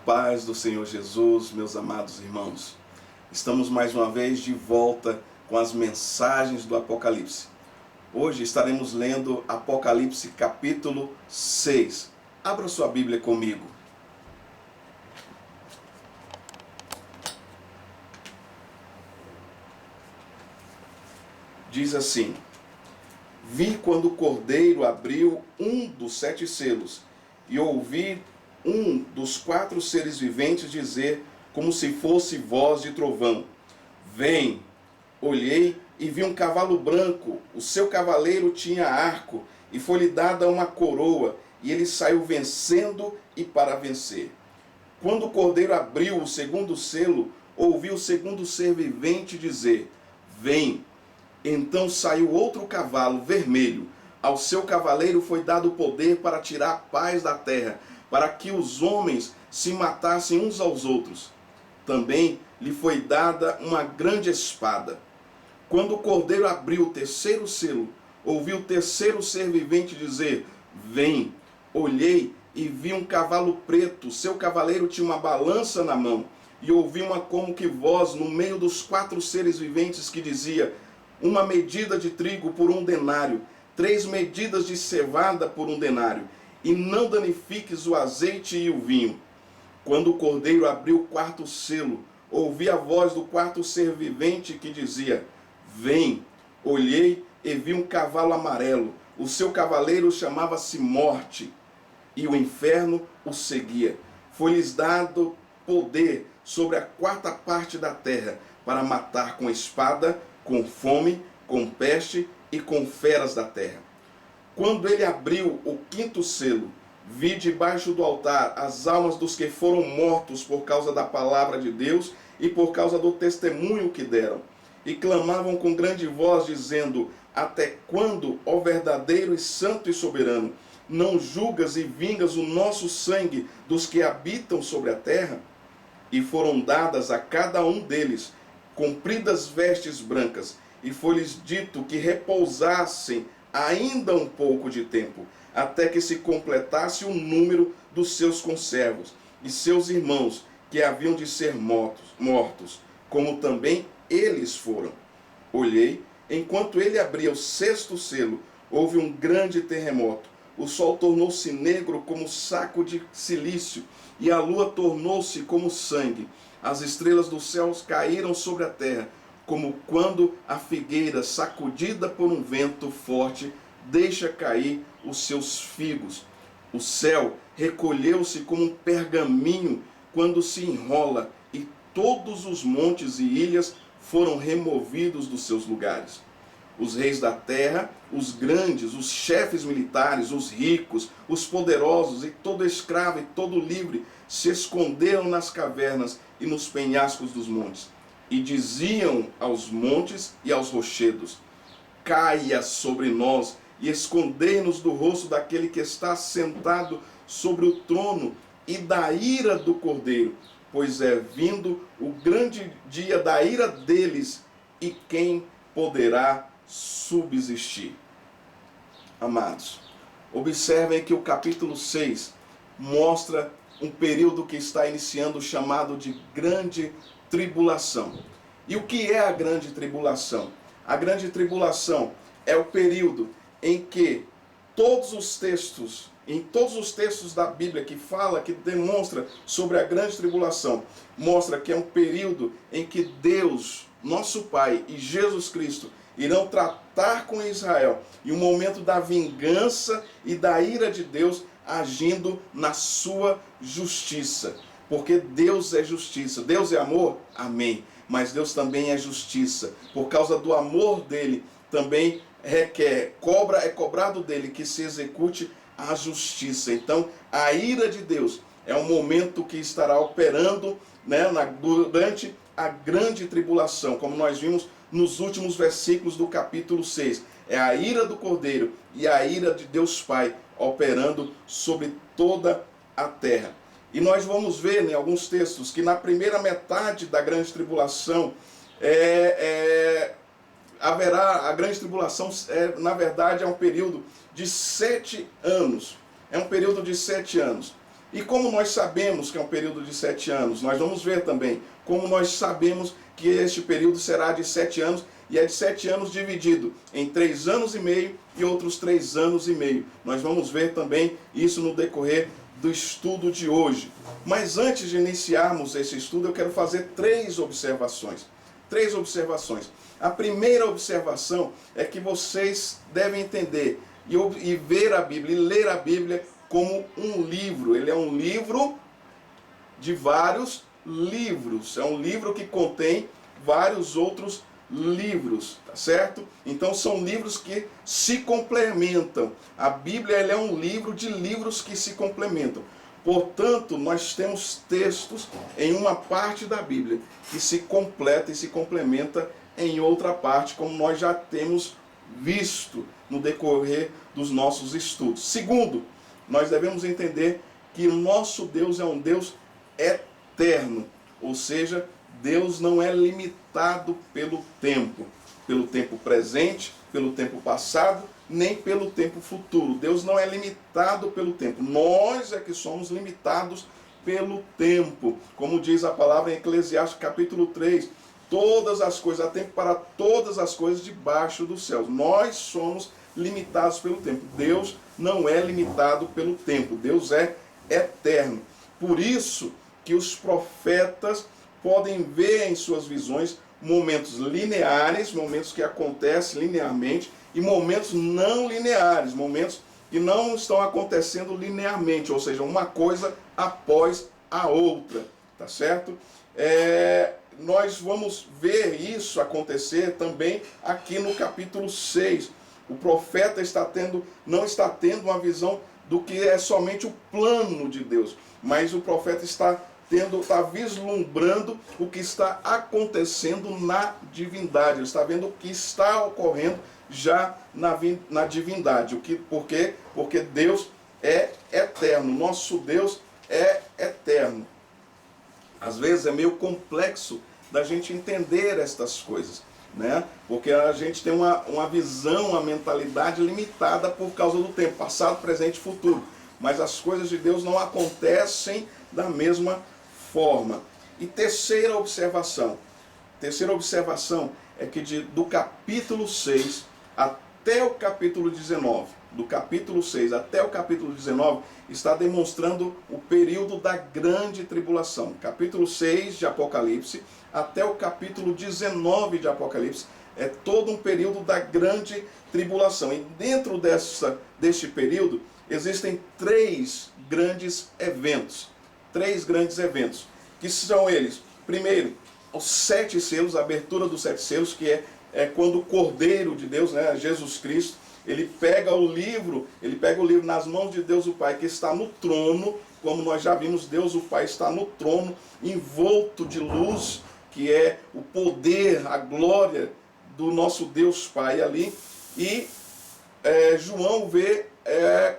paz do Senhor Jesus, meus amados irmãos. Estamos mais uma vez de volta com as mensagens do Apocalipse. Hoje estaremos lendo Apocalipse capítulo 6. Abra sua Bíblia comigo. Diz assim: Vi quando o Cordeiro abriu um dos 7 selos, e ouvi um dos 4 seres viventes dizer, como se fosse voz de trovão: Vem! Olhei e vi um cavalo branco, o seu cavaleiro tinha arco, e foi-lhe dada uma coroa, e ele saiu vencendo e para vencer. Quando o Cordeiro abriu o segundo selo, ouvi o segundo ser vivente dizer: Vem! Então saiu outro cavalo vermelho. Ao seu cavaleiro foi dado o poder para tirar a paz da terra, para que os homens se matassem uns aos outros. Também lhe foi dada uma grande espada. Quando o Cordeiro abriu o terceiro selo, ouvi o terceiro ser vivente dizer: Vem! Olhei e vi um cavalo preto, seu cavaleiro tinha uma balança na mão, e ouvi uma como que voz no meio dos 4 seres viventes que dizia: Uma medida de trigo por 1 denário, 3 medidas de cevada por 1 denário, e não danifiques o azeite e o vinho. Quando o Cordeiro abriu o 4º selo, ouvi a voz do 4º ser vivente que dizia: Vem! Olhei e vi um cavalo amarelo, o seu cavaleiro chamava-se Morte, e o inferno o seguia. Foi-lhes dado poder sobre a 4ª parte da terra, para matar com espada, com fome, com peste e com feras da terra. Quando ele abriu o 5º selo, vi debaixo do altar as almas dos que foram mortos por causa da palavra de Deus e por causa do testemunho que deram. E clamavam com grande voz, dizendo: Até quando, ó verdadeiro e santo e soberano, não julgas e vingas o nosso sangue dos que habitam sobre a terra? E foram dadas a cada um deles compridas vestes brancas, e foi-lhes dito que repousassem ainda um pouco de tempo, até que se completasse o número dos seus conservos e seus irmãos que haviam de ser mortos, como também eles foram. Olhei, enquanto ele abria o 6º selo, houve um grande terremoto. O sol tornou-se negro como saco de cilício, e a lua tornou-se como sangue. As estrelas dos céus caíram sobre a terra, como quando a figueira, sacudida por um vento forte, deixa cair os seus figos. O céu recolheu-se como um pergaminho quando se enrola, e todos os montes e ilhas foram removidos dos seus lugares. Os reis da terra, os grandes, os chefes militares, os ricos, os poderosos, e todo escravo e todo livre, se esconderam nas cavernas e nos penhascos dos montes, e diziam aos montes e aos rochedos: Caia sobre nós e escondei-nos do rosto daquele que está sentado sobre o trono e da ira do Cordeiro, pois é vindo o grande dia da ira deles, e quem poderá subsistir? Amados, observem que o capítulo 6 mostra um período que está iniciando, chamado de Grande Tribulação. E o que é a Grande Tribulação? A Grande Tribulação é o período em que em todos os textos da Bíblia que fala, que demonstra sobre a Grande Tribulação, mostra que é um período em que Deus, nosso Pai, e Jesus Cristo irão tratar com Israel, e um momento da vingança e da ira de Deus agindo na sua justiça. Porque Deus é justiça. Deus é amor? Amém. Mas Deus também é justiça. Por causa do amor dele, também é cobrado dele que se execute a justiça. Então, a ira de Deus é um momento que estará operando, durante a grande tribulação, como nós vimos nos últimos versículos do capítulo 6. É a ira do Cordeiro e a ira de Deus Pai operando sobre toda a terra. E nós vamos ver em alguns textos que na primeira metade da grande tribulação haverá a grande tribulação, na verdade é um período de 7 anos. É um período de 7 anos. E como nós sabemos que é um período de 7 anos, nós vamos ver também como nós sabemos que este período será de 7 anos, e é de 7 anos dividido em 3 anos e meio e outros 3 anos e meio. Nós vamos ver também isso no decorrer do estudo de hoje. Mas antes de iniciarmos esse estudo, eu quero fazer 3 observações. 3 observações. A primeira observação é que vocês devem entender e ver a Bíblia, e ler a Bíblia como um livro. Ele é um livro de vários livros. É um livro que contém vários outros livros, tá certo? Então são livros que se complementam. A Bíblia ela é um livro de livros que se complementam. Portanto, nós temos textos em uma parte da Bíblia que se completa e se complementa em outra parte, como nós já temos visto no decorrer dos nossos estudos. Segundo, nós devemos entender que o nosso Deus é um Deus eterno, ou seja, Deus não é limitado pelo tempo presente, pelo tempo passado, nem pelo tempo futuro. Deus não é limitado pelo tempo. Nós é que somos limitados pelo tempo. Como diz a palavra em Eclesiastes capítulo 3, todas as coisas, há tempo para todas as coisas debaixo dos céus. Nós somos limitados pelo tempo. Deus não é limitado pelo tempo. Deus é eterno. Por isso que os profetas podem ver em suas visões momentos lineares, momentos que acontecem linearmente, e momentos não lineares, momentos que não estão acontecendo linearmente, ou seja, uma coisa após a outra, tá certo? Nós vamos ver isso acontecer também aqui no capítulo 6. O profeta não está tendo uma visão do que é somente o plano de Deus, mas o profeta está vislumbrando o que está acontecendo na divindade. Ele está vendo o que está ocorrendo já na divindade. Por quê? Porque Deus é eterno. Nosso Deus é eterno. Às vezes é meio complexo da gente entender estas coisas, né? Porque a gente tem uma visão, uma mentalidade limitada por causa do tempo, passado, presente e futuro. Mas as coisas de Deus não acontecem da mesma forma. E terceira observação é que do capítulo 6 até o capítulo 19, do capítulo 6 até o capítulo 19, está demonstrando o período da grande tribulação. Capítulo 6 de Apocalipse até o capítulo 19 de Apocalipse é todo um período da grande tribulação. E dentro deste período existem 3 grandes eventos. 3 grandes eventos, que são eles: primeiro, os 7 selos, a abertura dos 7 selos, que é quando o Cordeiro de Deus, né, Jesus Cristo, ele pega o livro nas mãos de Deus o Pai, que está no trono. Como nós já vimos, Deus o Pai está no trono, envolto de luz, que é o poder, a glória do nosso Deus Pai ali. E João vê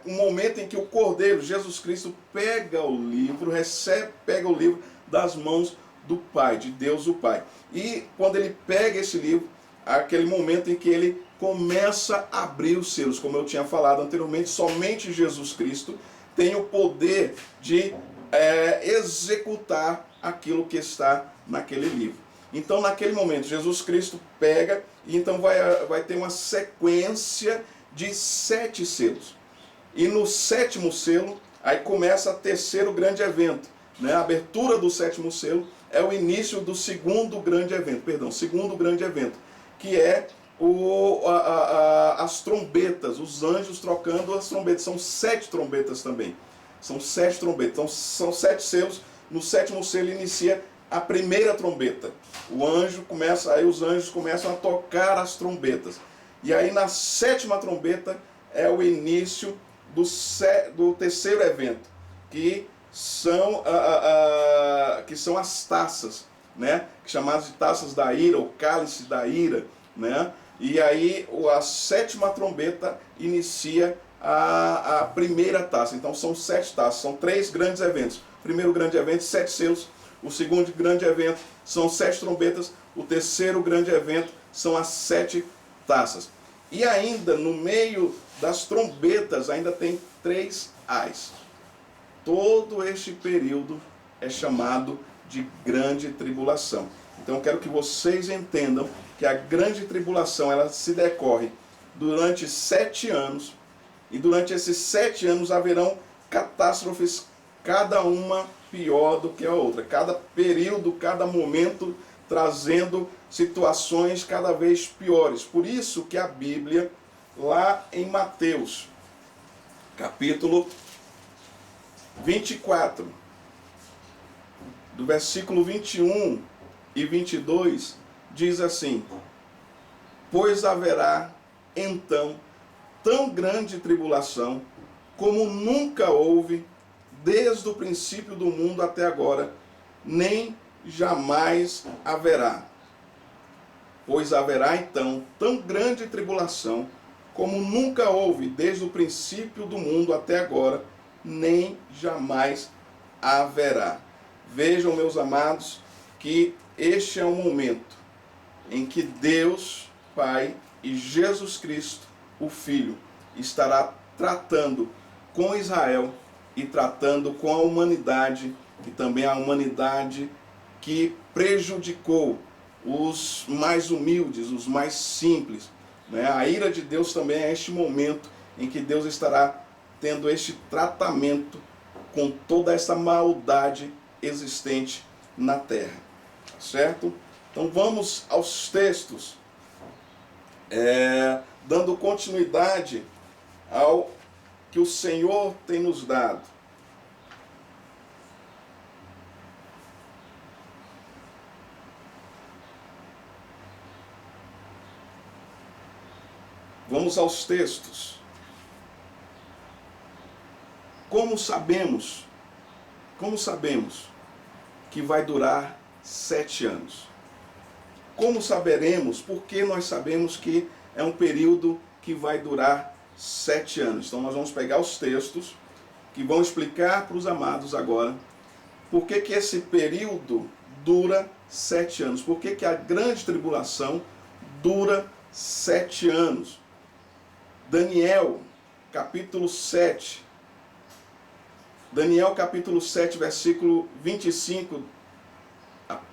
um momento em que o Cordeiro, Jesus Cristo, pega o livro das mãos do Pai, de Deus o Pai. E quando ele pega esse livro, aquele momento em que ele começa a abrir os selos, como eu tinha falado anteriormente, somente Jesus Cristo tem o poder de executar aquilo que está naquele livro. Então, naquele momento, Jesus Cristo pega e então vai ter uma sequência de 7 selos. E no 7º selo, aí começa o terceiro grande evento, né? A abertura do 7º selo é o início do segundo grande evento, que é as trombetas, os anjos trocando as trombetas. São 7 trombetas também. São 7 trombetas. Então, são 7 selos. No 7º selo inicia a primeira trombeta. Aí os anjos começam a tocar as trombetas. E aí na 7ª trombeta é o início do terceiro evento, que são as taças, né? Chamadas de taças da ira, o cálice da ira, né? E aí a 7ª trombeta inicia a primeira taça. Então são 7 taças, são 3 grandes eventos. O primeiro grande evento, 7 selos. O segundo grande evento são 7 trombetas. O terceiro grande evento são as 7 taças. E ainda no meio das trombetas ainda tem 3 ais. todo este período é chamado de grande tribulação. Então eu quero que vocês entendam que a grande tribulação ela se decorre durante 7 anos, e durante esses 7 anos haverão catástrofes, cada uma pior do que a outra, cada período, cada momento trazendo situações cada vez piores. Por isso que a Bíblia, lá em Mateus, capítulo 24, do versículo 21 e 22, diz assim: pois haverá então tão grande tribulação como nunca houve desde o princípio do mundo até agora, nem jamais haverá. Pois haverá então tão grande tribulação como nunca houve desde o princípio do mundo até agora, nem jamais haverá. Vejam, meus amados, que este é o momento em que Deus Pai e Jesus Cristo, o Filho, estará tratando com Israel e tratando com a humanidade, e também a humanidade que prejudicou os mais humildes, os mais simples. A ira de Deus também é este momento em que Deus estará tendo este tratamento com toda essa maldade existente na terra. Certo? Então vamos aos textos, dando continuidade ao que o Senhor tem nos dado. Vamos aos textos. Como sabemos que vai durar 7 anos? Como saberemos? Porque nós sabemos que é um período que vai durar 7 anos. Então nós vamos pegar os textos que vão explicar para os amados agora por que esse período dura 7 anos. Por que a grande tribulação dura 7 anos. Daniel, capítulo 7. Daniel, capítulo 7, versículo 25.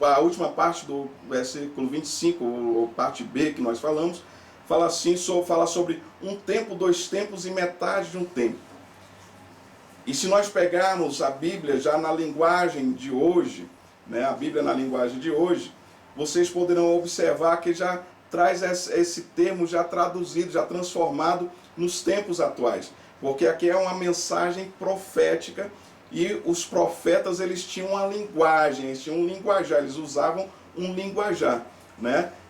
A última parte do versículo 25, ou parte B que nós falamos, fala assim, fala sobre um tempo, 2 tempos e metade de um tempo. E se nós pegarmos a Bíblia já na linguagem de hoje, a Bíblia na linguagem de hoje, vocês poderão observar que já traz esse termo já traduzido, já transformado nos tempos atuais. Porque aqui é uma mensagem profética e os profetas eles tinham uma linguagem, eles tinham um linguajar, eles usavam um linguajar.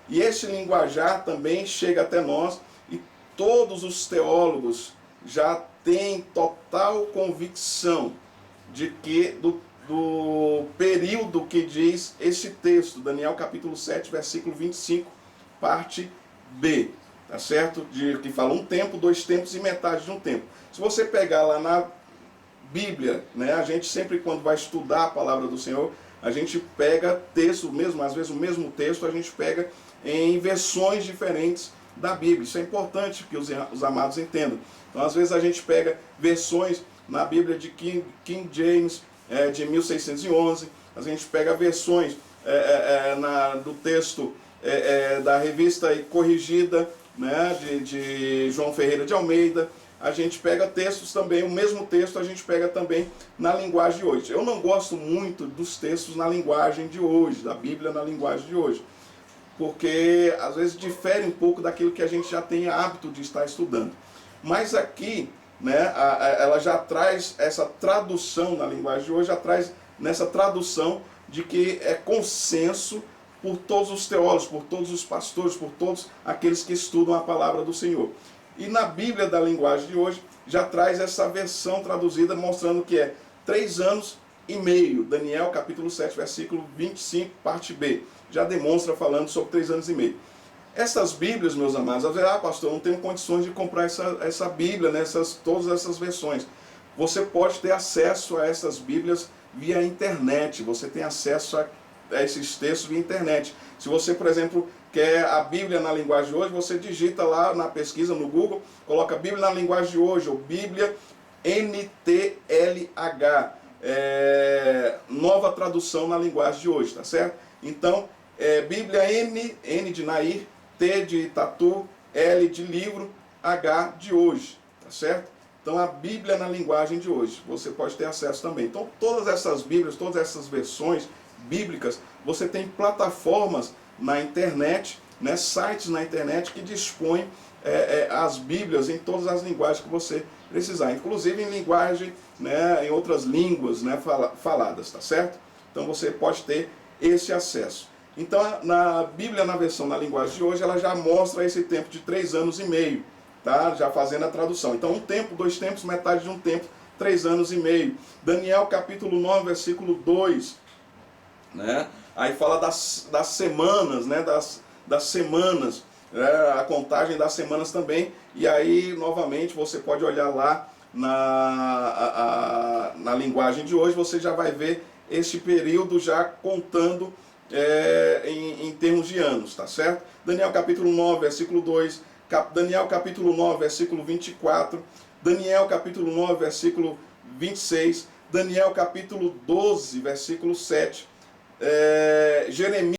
E esse linguajar também chega até nós e todos os teólogos já têm total convicção de que do período que diz esse texto, Daniel capítulo 7, versículo 25, parte B, tá certo? Que fala um tempo, 2 tempos e metade de um tempo. Se você pegar lá na Bíblia, a gente sempre quando vai estudar a palavra do Senhor, a gente pega texto mesmo, às vezes o mesmo texto a gente pega em versões diferentes da Bíblia. Isso é importante que os amados entendam. Então às vezes a gente pega versões na Bíblia de King James, de 1611, a gente pega versões do texto da revista corrigida, de João Ferreira de Almeida. A gente pega textos também, o mesmo texto a gente pega também na linguagem de hoje. Eu não gosto muito dos textos na linguagem de hoje, da Bíblia na linguagem de hoje, porque às vezes difere um pouco daquilo que a gente já tem hábito de estar estudando. Mas aqui, ela já traz essa tradução na linguagem de hoje, já traz nessa tradução de que é consenso por todos os teólogos, por todos os pastores, por todos aqueles que estudam a palavra do Senhor. E na Bíblia da linguagem de hoje já traz essa versão traduzida mostrando que é 3 anos e meio. Daniel capítulo 7, versículo 25, parte B. Já demonstra falando sobre 3 anos e meio. Essas Bíblias, meus amados, pastor, eu não tenho condições de comprar essa Bíblia, todas essas versões. Você pode ter acesso a essas Bíblias via internet, você tem acesso a esses textos via internet. Se você, por exemplo, quer a Bíblia na linguagem de hoje, você digita lá na pesquisa no Google, coloca Bíblia na linguagem de hoje, ou Bíblia NTLH, nova tradução na linguagem de hoje, tá certo? Então, Bíblia N de Nair, T de Tatu, L de livro, H de hoje, tá certo? Então, a Bíblia na linguagem de hoje, você pode ter acesso também. Então, todas essas Bíblias, todas essas versões bíblicas, você tem plataformas na internet, né, sites na internet que dispõem as Bíblias em todas as linguagens que você precisar, inclusive em linguagem, né, em outras línguas, né, faladas, tá certo? Então você pode ter esse acesso. Então na Bíblia, na versão na linguagem de hoje, ela já mostra esse tempo de 3 anos e meio, tá? Já fazendo a tradução. Então 1 tempo, 2 tempos, metade de 1 tempo, 3 anos e meio. Daniel capítulo 9, versículo 2, né? Aí fala das semanas, né? Das semanas, a contagem das semanas também. E aí, novamente, você pode olhar lá na linguagem de hoje, você já vai ver este período já contando em termos de anos, tá certo? Daniel capítulo 9, versículo 2, Daniel capítulo 9, versículo 24, Daniel capítulo 9, versículo 26, Daniel capítulo 12, versículo 7, Jeremias